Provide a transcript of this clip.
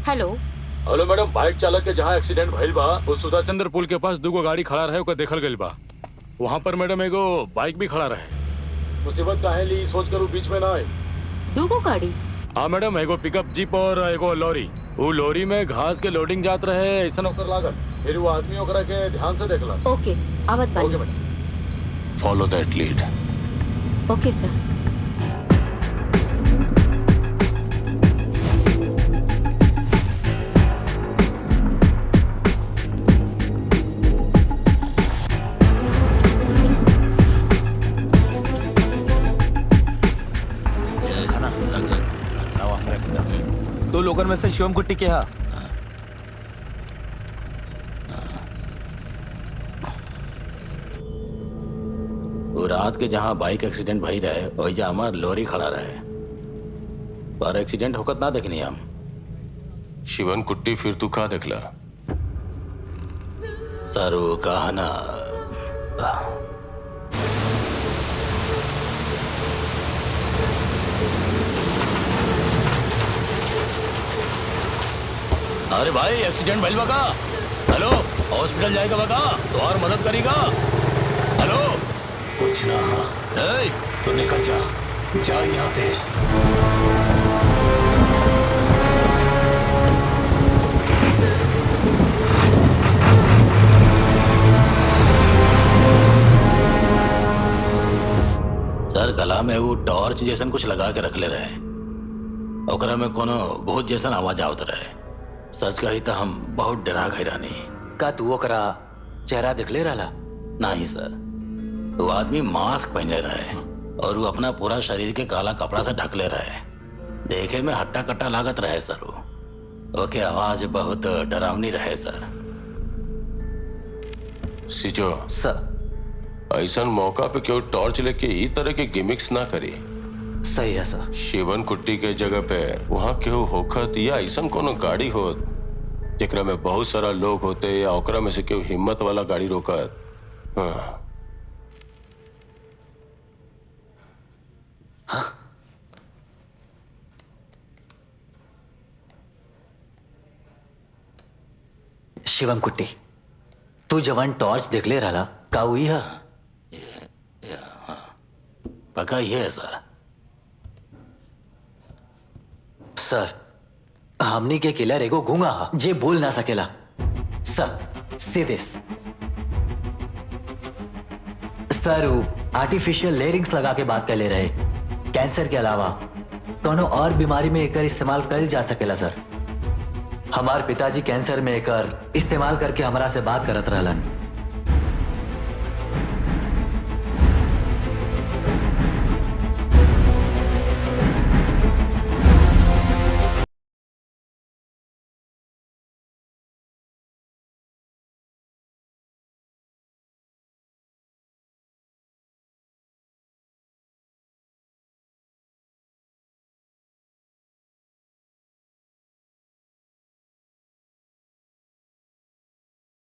Hello. Hello madam, bike चालक के जहाँ एक्सीडेंट भइल बा उस सुधा चंद्र पुल के पास दूगो गाड़ी खड़ा रहे ओकर देखल गइल बा। वहाँ पर मैडम एगो बाइक भी खड़ा रहे। मुसीबत काहे ली सोच कर बीच में ना आए। दूगो गाड़ी? हाँ मैडम, एगो पिकअप जीप और एगो लॉरी। वो लॉरी में घास के लोडिंग जात रहे, ऐसा ओकर लागल। फिर वो आदमी ओकरा के ध्यान से देखला। ओके, आवत ओके बानी। Madam. Follow that lead. Okay sir. दो लोगों में से शिवम कुट्टी के हा वो रात के जहाँ बाइक एक्सीडेंट भई रहे वही जा हमार लॉरी खड़ा रहे, पर एक्सीडेंट होकर ना देखनी हम। शिवन कुट्टी फिर तू कहा देखला? सर वो कहा ना, अरे भाई एक्सीडेंट भइल बका। हेलो, हॉस्पिटल जाएगा बका तो और मदद करेगा। हेलो कुछ ना। ए, तो निकल जा, जा यहाँ से। सर गला में वो टॉर्च जैसन कुछ लगा के रख ले रहे, ओकरा में कोनो बहुत जैसन आवाज आवत रहे। सच कही तो हम बहुत डरा गए रानी। का तू ओकरा चेहरा दिख ले रहा? नहीं सर, वो आदमी मास्क पहने रहे और वो अपना पूरा शरीर के काला कपड़ा से ढक ले रहे। देखे में हट्टा कट्टा लागत रहे सर। वो ओके आवाज बहुत डरावनी रहे सर। सिजो सर ऐसा मौका पे क्यों टॉर्च लेके ई तरह के गिमिक्स ना करी। सही है सर। शिवन कुट्टी के जगह पे वहाँ क्यों होखत या ऐसा कोनो गाड़ी होत जेकरा में बहुत सारा लोग होते या ओकरा में से क्यों हिम्मत वाला गाड़ी रोकत। हाँ। शिवम कुट्टी, तू जवान टॉर्च देख ले रहा का हुई है? पक्का ये है सर। सर हमनी के किलर एगो गूंगा हा जे बोल ना सकेला। सर सीधे सर वो आर्टिफिशियल लेयरिंग्स लगा के बात कर ले रहे। कैंसर के अलावा कोनो और बीमारी में एकर इस्तेमाल कल जा सकेला सर। हमार पिताजी कैंसर में एकर इस्तेमाल करके हमरा से बात करत रहलन।